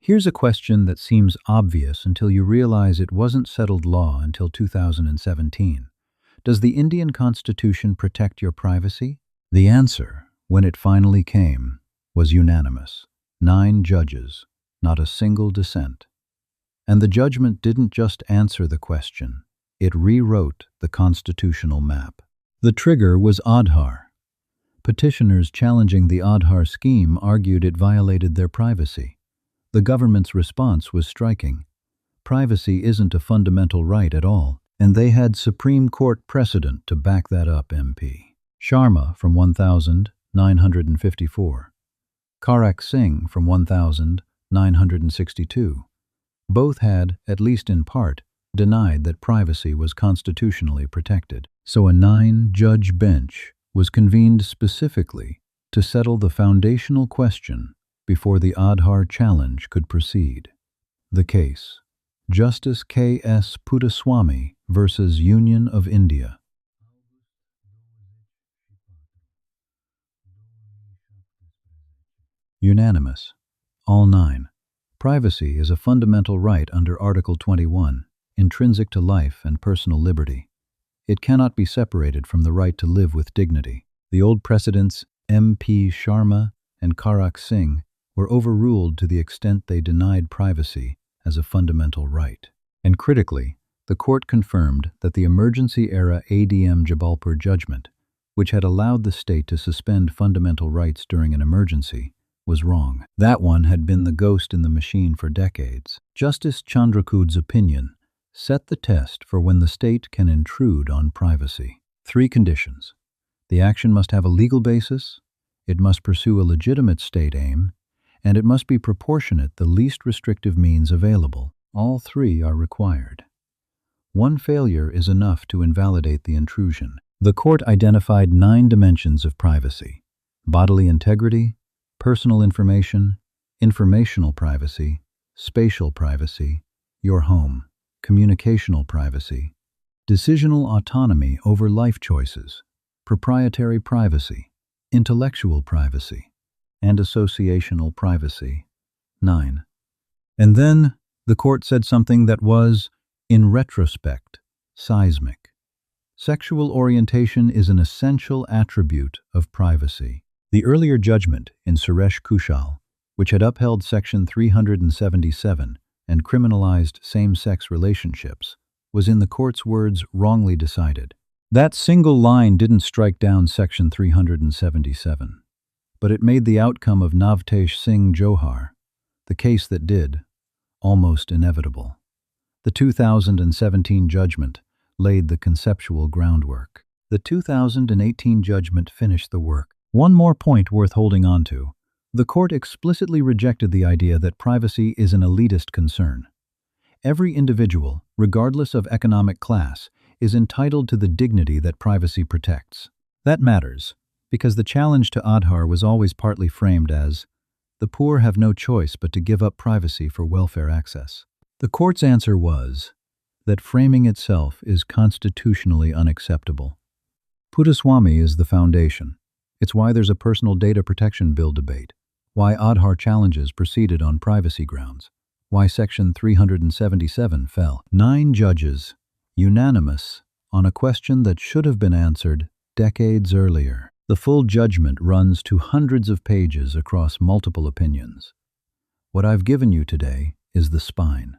Here's a question that seems obvious until you realize it wasn't settled law until 2017. Does the Indian Constitution protect your privacy? The answer, when it finally came, was unanimous. 9 judges, not a single dissent. And the judgment didn't just answer the question, it rewrote the constitutional map. The trigger was Aadhaar. Petitioners challenging the Aadhaar scheme argued it violated their privacy. The government's response was striking. Privacy isn't a fundamental right at all, and they had Supreme Court precedent to back that up. MP Sharma from 1954, Karak Singh from 1962. Both had, at least in part, denied that privacy was constitutionally protected. So a 9-judge bench was convened specifically to settle the foundational question before the Aadhaar challenge could proceed. The case: Justice K.S. Puttaswamy versus Union of India. Unanimous. All 9. Privacy is a fundamental right under Article 21, intrinsic to life and personal liberty. It cannot be separated from the right to live with dignity. The old precedents MP Sharma and Karak Singh were overruled to the extent they denied privacy as a fundamental right. And critically, the court confirmed that the emergency-era ADM Jabalpur judgment, which had allowed the state to suspend fundamental rights during an emergency, was wrong. That one had been the ghost in the machine for decades. Justice Chandrakood's opinion set the test for when the state can intrude on privacy. 3 conditions. The action must have a legal basis, it must pursue a legitimate state aim, and it must be proportionate, the least restrictive means available. All 3 are required. One failure is enough to invalidate the intrusion. The court identified 9 dimensions of privacy: bodily integrity, personal information, informational privacy, spatial privacy, your home, communicational privacy, decisional autonomy over life choices, proprietary privacy, intellectual privacy, and associational privacy. 9. And then the court said something that was, in retrospect, seismic. Sexual orientation is an essential attribute of privacy. The earlier judgment in Suresh Kushal, which had upheld Section 377 and criminalized same-sex relationships, was in the court's words wrongly decided. That single line didn't strike down Section 377, but it made the outcome of Navtesh Singh Johar, the case that did, almost inevitable. The 2017 judgment laid the conceptual groundwork. The 2018 judgment finished the work. One more point worth holding on to. The court explicitly rejected the idea that privacy is an elitist concern. Every individual, regardless of economic class, is entitled to the dignity that privacy protects. That matters, because the challenge to Aadhaar was always partly framed as, the poor have no choice but to give up privacy for welfare access. The court's answer was, that framing itself is constitutionally unacceptable. Puttaswamy is the foundation. It's why there's a personal data protection bill debate, why Aadhaar challenges proceeded on privacy grounds, why Section 377 fell. 9 judges, unanimous, on a question that should have been answered decades earlier. The full judgment runs to hundreds of pages across multiple opinions. What I've given you today is the spine.